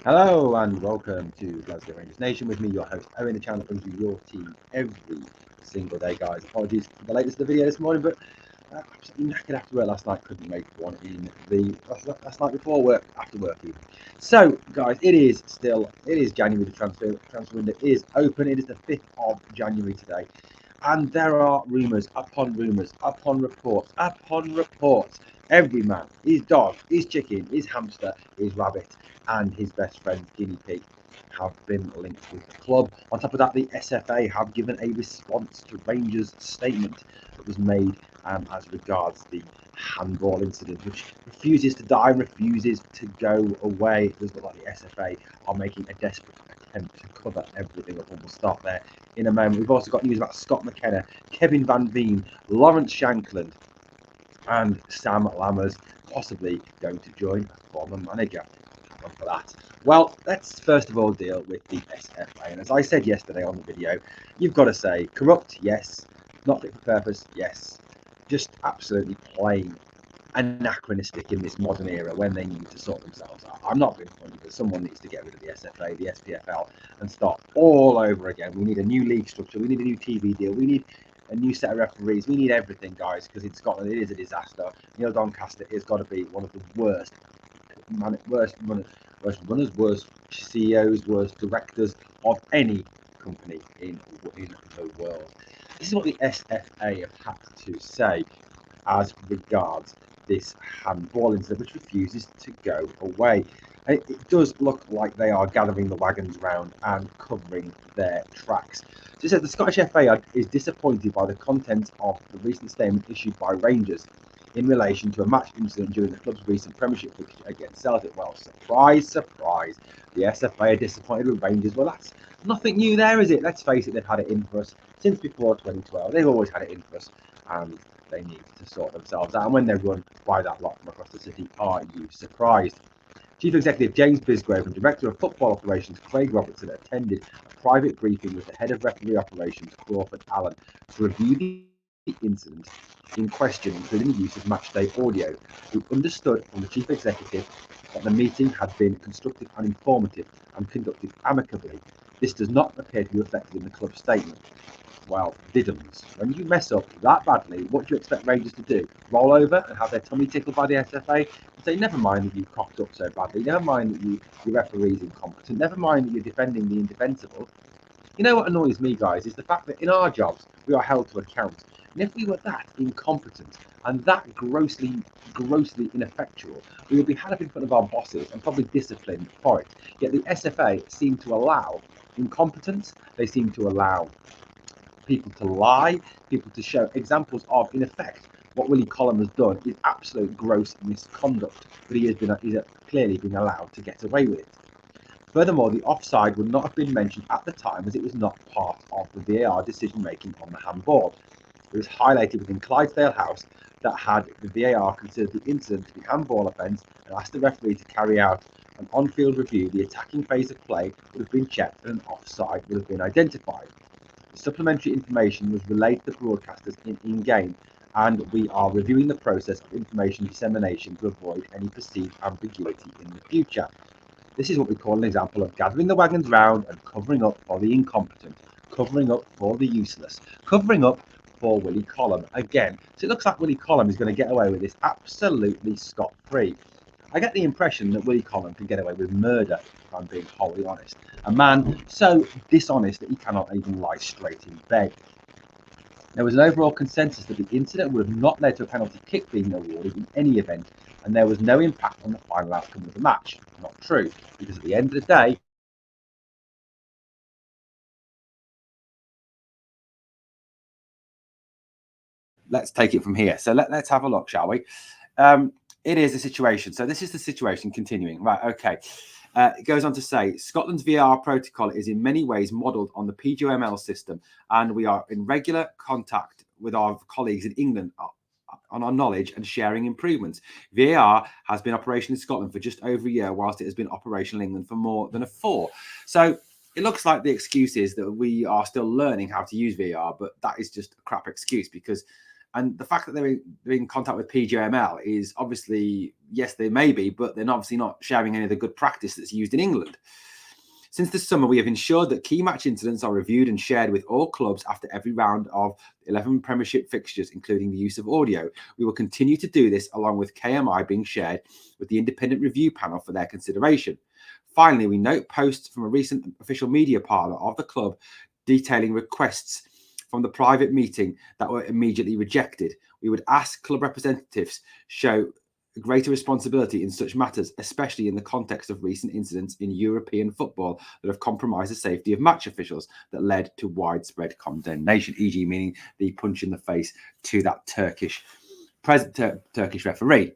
Hello and welcome to Glasgow Rangers Nation with me, your host Owen, the channel that brings you your team every single day, guys. Apologies for the latest of the video this morning, but absolutely knackered after work last night. Couldn't make one in the last night before work, after work even. So, guys, it is January. The transfer window is open. It is the 5th of January today, and there are rumours upon reports upon reports. Every man, his dog, his chicken, his hamster, his rabbit, and his best friend guinea pig have been linked with the club. On top of that, the SFA have given a response to Rangers' statement that was made as regards the handball incident, which refuses to die, refuses to go away. It does look like the SFA are making a desperate attempt to cover everything up, and we'll start there in a moment. We've also got news about Scott McKenna, Kevin Van Veen, Lawrence Shankland, and Sam Lammers possibly going to join a former manager. For that. Well, let's first of all deal with the SFA. And as I said yesterday on the video, you've got to say corrupt, yes. Not fit for purpose, yes. Just absolutely plain anachronistic in this modern era when they need to sort themselves out. I'm not being funny, but someone needs to get rid of the SFA, the SPFL, and start all over again. We need a new league structure. We need a new TV deal. We need a new set of referees. We need everything, guys, because in Scotland it is a disaster. Neil Doncaster has got to be one of the worst runners, worst CEOs, worst directors of any company in the world. This is what the SFA have had to say as regards this handball incident, which refuses to go away. And it does look like they are gathering the wagons round and covering their tracks. So it says the Scottish FA is disappointed by the content of the recent statement issued by Rangers in relation to a match incident during the club's recent Premiership fixture against Celtic. Well, surprise, surprise, the SFA are disappointed with Rangers. Well, that's nothing new there, is it? Let's face it, they've had it in for us since before 2012. They've always had it in for us, and they need to sort themselves out. And when they're run by that lot from across the city, are you surprised? Chief Executive James Bisgrove and Director of Football Operations Craig Robertson attended a private briefing with the Head of Referee Operations Crawford Allen to review the incident in question, including the use of matchday audio. We understood from the Chief Executive that the meeting had been constructive and informative and conducted amicably. This does not appear to be reflected in the club's statement. Well, diddums. When you mess up that badly, what do you expect Rangers to do? Roll over and have their tummy tickled by the SFA and say, never mind that you cocked up so badly, never mind that your referee's incompetent, never mind that you're defending the indefensible. You know what annoys me, guys, is the fact that in our jobs, we are held to account. And if we were that incompetent and that grossly ineffectual, we would be held up in front of our bosses and probably disciplined for it. Yet the SFA seem to allow incompetence, they seem to allow people to lie, people to show examples of, in effect, what Willie Collum has done is absolute gross misconduct, but he's clearly been allowed to get away with it. Furthermore, the offside would not have been mentioned at the time as it was not part of the VAR decision making on the handball. It was highlighted within Clydesdale House that had the VAR considered the incident to be handball offence and asked the referee to carry out an on-field review, the attacking phase of play would have been checked and an offside would have been identified. The supplementary information was relayed to the broadcasters in-game, and we are reviewing the process of information dissemination to avoid any perceived ambiguity in the future. This is what we call an example of gathering the wagons round and covering up for the incompetent, covering up for the useless, covering up for Willie Collum again. So it looks like Willie Collum is going to get away with this absolutely scot-free. I get the impression that Willie Collum can get away with murder, if I'm being wholly honest. A man so dishonest that he cannot even lie straight in bed. There was an overall consensus that the incident would have not led to a penalty kick being awarded in any event, and there was no impact on the final outcome of the match. Not true, because at the end of the day, let's take it from here. So let's have a look, shall we? It is a situation. So this is the situation continuing. Right, okay. It goes on to say, Scotland's VAR protocol is in many ways modelled on the PGML system, and we are in regular contact with our colleagues in England on our knowledge and sharing improvements. VAR has been operational in Scotland for just over a year, whilst it has been operational in England for more than 4. So it looks like the excuse is that we are still learning how to use VAR, but that is just a crap excuse because... And the fact that they're in contact with PGML is obviously yes, they may be, but they're obviously not sharing any of the good practice that's used in England. Since the summer, we have ensured that key match incidents are reviewed and shared with all clubs after every round of 11 Premiership fixtures, including the use of audio. We will continue to do this along with KMI being shared with the independent review panel for their consideration. Finally, we note posts from a recent official media partner of the club detailing requests from the private meeting that were immediately rejected. We would ask club representatives show greater responsibility in such matters, especially in the context of recent incidents in European football that have compromised the safety of match officials that led to widespread condemnation, e.g. meaning the punch in the face to that Turkish referee.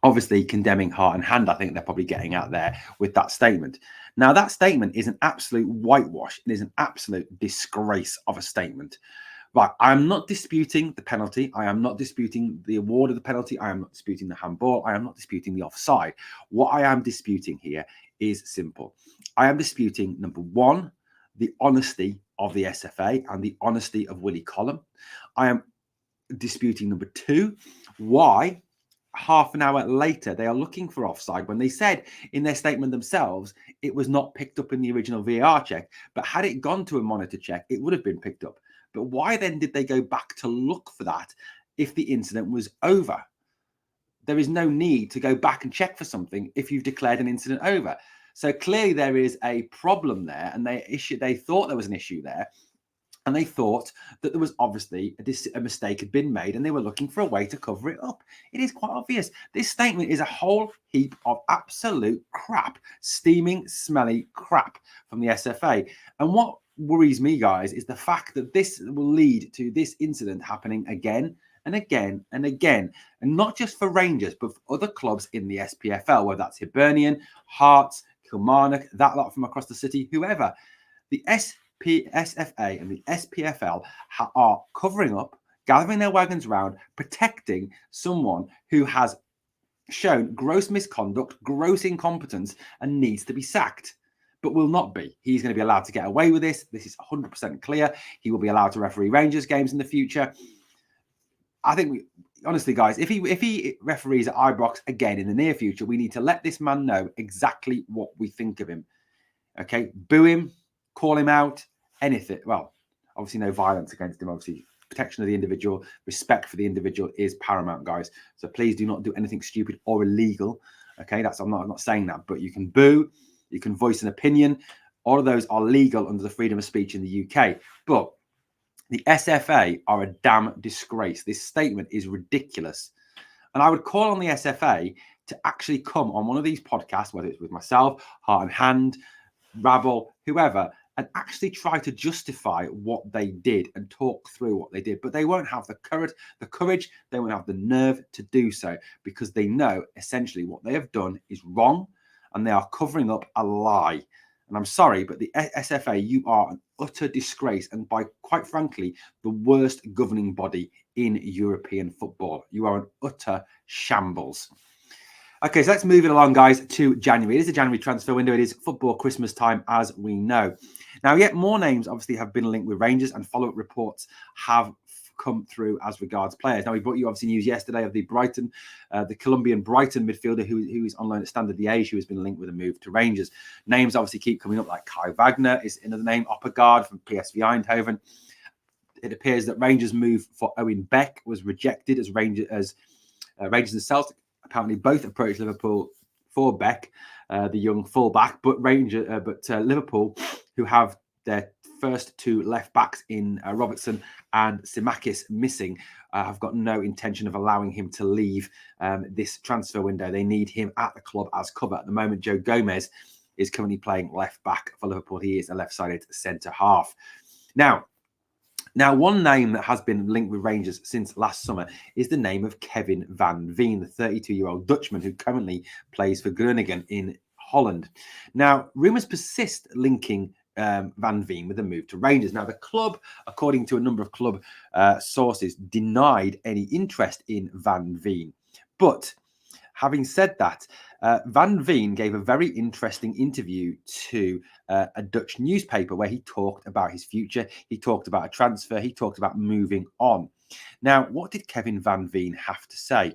Obviously condemning Heart and Hand, I think they're probably getting out there with that statement. Now, that statement is an absolute whitewash. It is an absolute disgrace of a statement. Right, I'm not disputing the penalty. I am not disputing the award of the penalty. I am not disputing the handball. I am not disputing the offside. What I am disputing here is simple. I am disputing, number one, the honesty of the SFA and the honesty of Willie Collum. I am disputing, number two, why half an hour later they are looking for offside when they said in their statement themselves it was not picked up in the original VAR check, but had it gone to a monitor check, it would have been picked up. But why then did they go back to look for that if the incident was over? There is no need to go back and check for something if you've declared an incident over. So clearly there is a problem there, and they thought there was an issue there, and they thought that there was obviously a mistake had been made, and they were looking for a way to cover it up. It is quite obvious. This statement is a whole heap of absolute crap, steaming, smelly crap from the SFA. And what worries me, guys, is the fact that this will lead to this incident happening again and again and again, and not just for Rangers, but for other clubs in the SPFL, whether that's Hibernian, Hearts, Kilmarnock, that lot from across the city, whoever. The SFA and the SPFL are covering up, gathering their wagons round, protecting someone who has shown gross misconduct, gross incompetence, and needs to be sacked, but will not be. He's going to be allowed to get away with this. This is 100% clear. He will be allowed to referee Rangers games in the future. I think, honestly, guys, if he referees at Ibrox again in the near future, we need to let this man know exactly what we think of him. Okay, boo him, call him out, anything. Well, obviously no violence against him. Obviously, protection of the individual, respect for the individual is paramount, guys. So please do not do anything stupid or illegal. Okay, I'm not saying that, but you can boo, you can voice an opinion. All of those are legal under the freedom of speech in the UK. But the SFA are a damn disgrace. This statement is ridiculous. And I would call on the SFA to actually come on one of these podcasts, whether it's with myself, Heart and Hand, Rabble, whoever, and actually try to justify what they did and talk through what they did. But they won't have the courage, they won't have the nerve to do so, because they know essentially what they have done is wrong and they are covering up a lie. And I'm sorry, but the SFA, you are an utter disgrace, and by quite frankly, the worst governing body in European football. You are an utter shambles. Okay, so let's move it along, guys, to January. It is a January transfer window. It is football Christmas time, as we know. Now, yet more names obviously have been linked with Rangers, and follow-up reports have come through as regards players. Now, we brought you obviously news yesterday of the Colombian Brighton midfielder who is on loan at Standard Liège, who has been linked with a move to Rangers. Names obviously keep coming up, like Kai Wagner is another name, Oppegaard from PSV Eindhoven. It appears that Rangers' move for Owen Beck was rejected as Rangers and Celtic apparently both approached Liverpool for Beck, the young fullback, but Liverpool, who have their first two left backs in Robertson and Simakis missing, have got no intention of allowing him to leave this transfer window. They need him at the club as cover. At the moment, Joe Gomez is currently playing left back for Liverpool. He is a left-sided centre half. Now, one name that has been linked with Rangers since last summer is the name of Kevin Van Veen, the 32-year-old Dutchman who currently plays for Groningen in Holland. Now, rumours persist linking Van Veen with a move to Rangers. Now, the club, according to a number of club sources, denied any interest in Van Veen. But having said that, Van Veen gave a very interesting interview to a Dutch newspaper where he talked about his future. He talked about a transfer. He talked about moving on. Now, what did Kevin Van Veen have to say?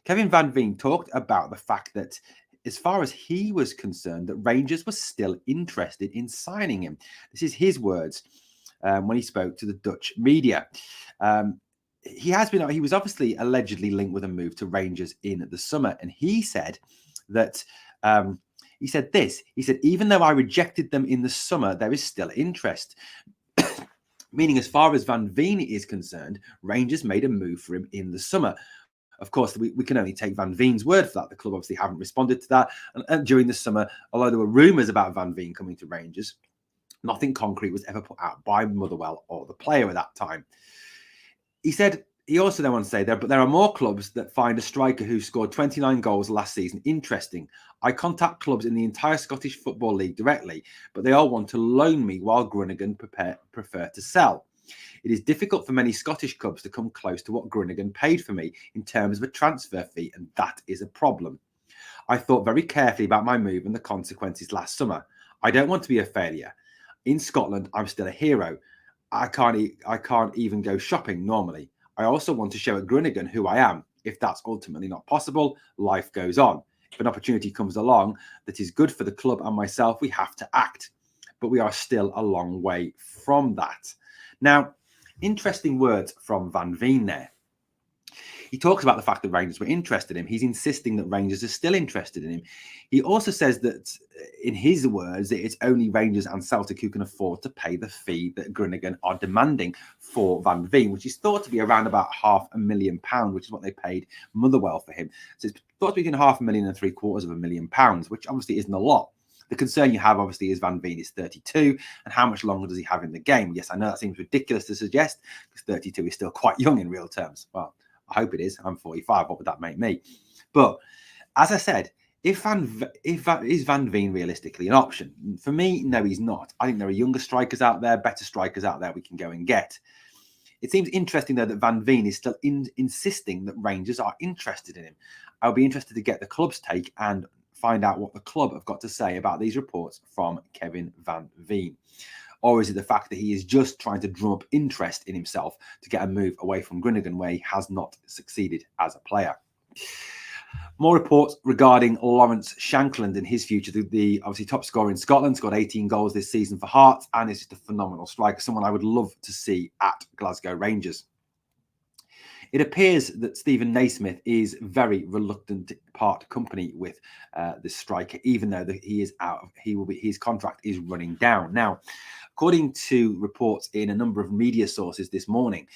Kevin Van Veen talked about the fact that, as far as he was concerned, that Rangers were still interested in signing him. This is his words when he spoke to the Dutch media. He was obviously allegedly linked with a move to Rangers in the summer, and he said that he said, even though I rejected them in the summer, there is still interest. Meaning, as far as Van Veen is concerned, Rangers made a move for him in the summer. Of course, we can only take Van Veen's word for that. The club obviously haven't responded to that. And during the summer, although there were rumours about Van Veen coming to Rangers, nothing concrete was ever put out by Motherwell or the player at that time. He also then wants to say but there are more clubs that find a striker who scored 29 goals last season interesting. I contact clubs in the entire Scottish Football League directly, but they all want to loan me while Groningen prefer to sell. It is difficult for many Scottish clubs to come close to what Groningen paid for me in terms of a transfer fee, and that is a problem. I thought very carefully about my move and the consequences last summer. I don't want to be a failure. In Scotland, I'm still a hero. I can't even go shopping normally. I also want to show at Groningen who I am. If that's ultimately not possible, life goes on. If an opportunity comes along that is good for the club and myself, we have to act. But we are still a long way from that. Now, interesting words from Van Veen there. He talks about the fact that Rangers were interested in him. He's insisting that Rangers are still interested in him. He also says that, in his words, that it's only Rangers and Celtic who can afford to pay the fee that Groningen are demanding for Van Veen, which is thought to be around about £500,000, which is what they paid Motherwell for him. So it's thought to be between £500,000 and £750,000, which obviously isn't a lot. The concern you have, obviously, is Van Veen is 32, and how much longer does he have in the game? Yes, I know that seems ridiculous to suggest, because 32 is still quite young in real terms. Well, I hope it is. I'm 45. What would that make me? But as I said, is Van Veen realistically an option? For me, no, he's not. I think there are younger strikers out there, better strikers out there we can go and get. It seems interesting, though, that Van Veen is still insisting that Rangers are interested in him. I'll be interested to get the club's take and find out what the club have got to say about these reports from Kevin Van Veen. Or is it the fact that he is just trying to drum up interest in himself to get a move away from Groningen, where he has not succeeded as a player? More reports regarding Lawrence Shankland and his future. The obviously top scorer in Scotland, scored 18 goals this season for Hearts, and is just a phenomenal striker, someone I would love to see at Glasgow Rangers. It appears that Stephen Naismith is very reluctant to part company with this striker, even though he is out. His contract is running down now. According to reports in a number of media sources this morning,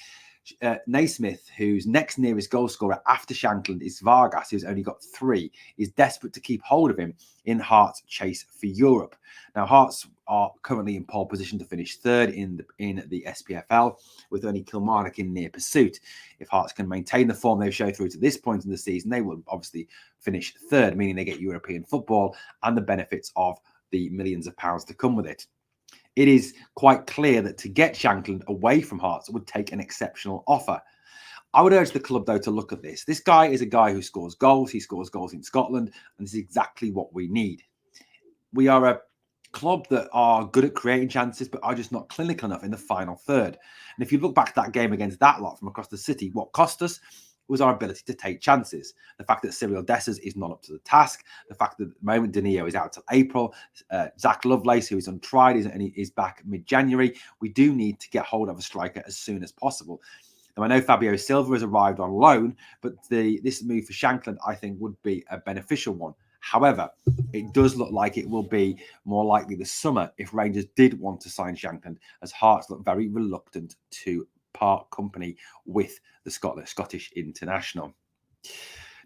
Naismith, whose next nearest goal scorer after Shankland is Vargas, who's only got 3, is desperate to keep hold of him in Hearts' chase for Europe. Now, Hearts are currently in pole position to finish third in the SPFL, with only Kilmarnock in near pursuit. If Hearts can maintain the form they've shown through to this point in the season, they will obviously finish third, meaning they get European football and the benefits of the millions of pounds to come with it. It is quite clear that to get Shankland away from Hearts would take an exceptional offer. I would urge the club, though, to look at this. This guy is a guy who scores goals. He scores goals in Scotland, and this is exactly what we need. We are a club that are good at creating chances, but are just not clinical enough in the final third. And if you look back at that game against that lot from across the city, what cost us was our ability to take chances. The fact that Cyril Dessers is not up to the task, the fact that at the moment Danilo is out till April, Zach Lovelace, who is untried, is back mid-January. We do need to get hold of a striker as soon as possible. Now, I know Fabio Silva has arrived on loan, but this move for Shankland, I think, would be a beneficial one. However, it does look like it will be more likely this summer if Rangers did want to sign Shankland, as Hearts look very reluctant to part company with the Scottish international.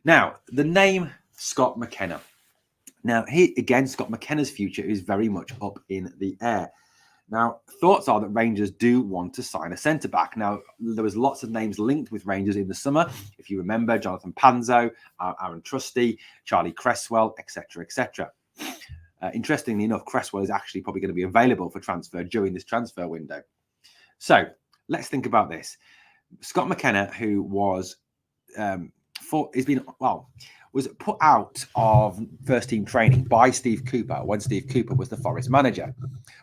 Now, the name Scott McKenna. Now, Scott McKenna's future is very much up in the air. Now, thoughts are that Rangers do want to sign a centre-back. Now, there was lots of names linked with Rangers in the summer. If you remember, Jonathan Panzo, Aaron Trusty, Charlie Cresswell, etc., etc. Interestingly enough, Cresswell is actually probably going to be available for transfer during this transfer window. So, let's think about this. Scott McKenna, who was was put out of first team training by Steve Cooper when Steve Cooper was the Forest manager.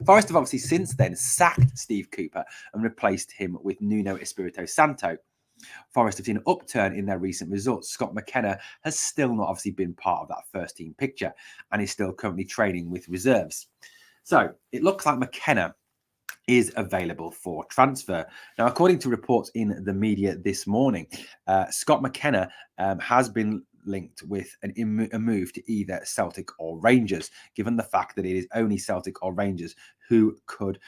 Forest have obviously since then sacked Steve Cooper and replaced him with Nuno Espirito Santo. Forest have seen an upturn in their recent results. Scott McKenna has still not obviously been part of that first team picture and is still currently training with reserves. So it looks like McKenna is available for transfer. Now, according to reports in the media this morning, Scott McKenna has been linked with a move to either Celtic or Rangers, given the fact that it is only Celtic or Rangers who could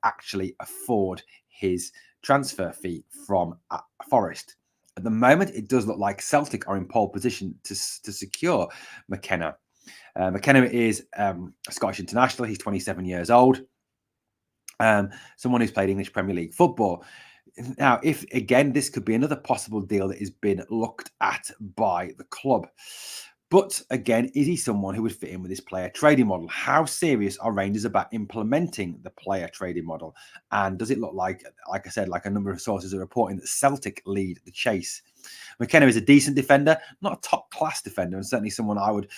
actually afford his transfer fee from Forest. At the moment, it does look like Celtic are in pole position to secure McKenna. McKenna is a Scottish international. He's 27 years old. Someone who's played English Premier League football. Now, if again, this could be another possible deal that has been looked at by the club. But again, is he someone who would fit in with this player trading model? How serious are Rangers about implementing the player trading model? And does it look like I said, like a number of sources are reporting that Celtic lead the chase? McKenna is a decent defender, not a top class defender, and certainly someone I would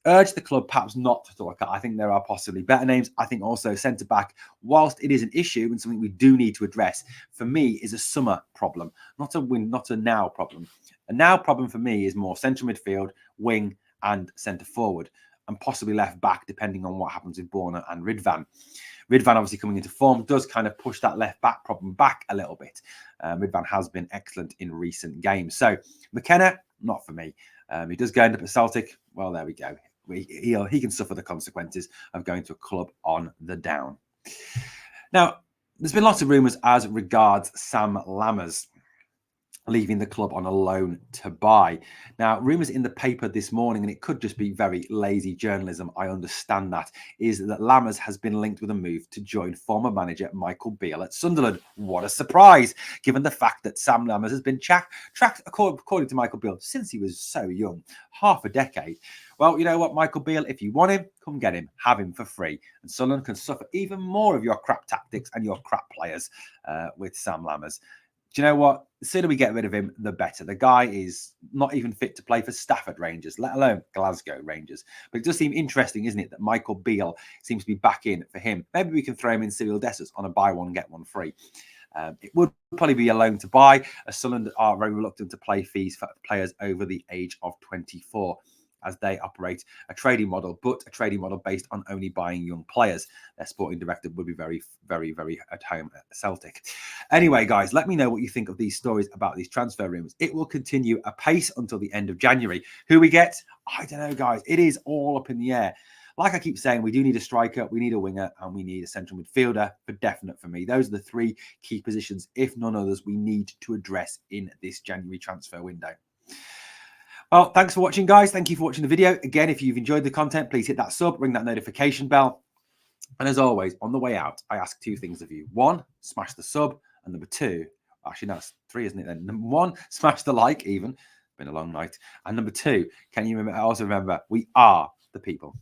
urge the club perhaps not to look at. I think there are possibly better names. I think also centre-back, whilst it is an issue and something we do need to address, for me is a summer problem, not a now problem. A now problem for me is more central midfield, wing and centre-forward, and possibly left-back, depending on what happens with Borna and Ridvan. Ridvan obviously coming into form does kind of push that left-back problem back a little bit. Ridvan has been excellent in recent games. So McKenna, not for me. He does go end up at Celtic. Well, there we go. He can suffer the consequences of going to a club on the down. Now, there's been lots of rumours as regards Sam Lammers leaving the club on a loan to buy. Now, rumours in the paper this morning, and it could just be very lazy journalism, I understand that, is that Lammers has been linked with a move to join former manager Michael Beale at Sunderland. What a surprise, given the fact that Sam Lammers has been tracked, according to Michael Beale, since he was so young, half a decade. Well, you know what, Michael Beale, if you want him, come get him. Have him for free. And Sunderland can suffer even more of your crap tactics and your crap players with Sam Lammers. Do you know what? The sooner we get rid of him, the better. The guy is not even fit to play for Stafford Rangers, let alone Glasgow Rangers. But it does seem interesting, isn't it, that Michael Beale seems to be back in for him. Maybe we can throw him in Cyril Dessers on a buy one, get one free. It would probably be a loan to buy, as Sunderland are very reluctant to play fees for players over the age of 24. As they operate a trading model, but a trading model based on only buying young players. Their sporting director would be very, very, very at home at Celtic. Anyway, guys, let me know what you think of these stories about these transfer rumours. It will continue apace until the end of January. Who we get? I don't know, guys. It is all up in the air. Like I keep saying, we do need a striker, we need a winger, and we need a central midfielder for definite for me. Those are the three key positions, if none others, we need to address in this January transfer window. Well, thanks for watching, guys. Thank you for watching the video. Again, if you've enjoyed the content, please hit that sub, ring that notification bell. And as always, on the way out, I ask two things of you. One, smash the sub. And number two, actually, no, it's three, isn't it then? Number one, smash the like even. It's been a long night. And number two, can you also remember, we are the people.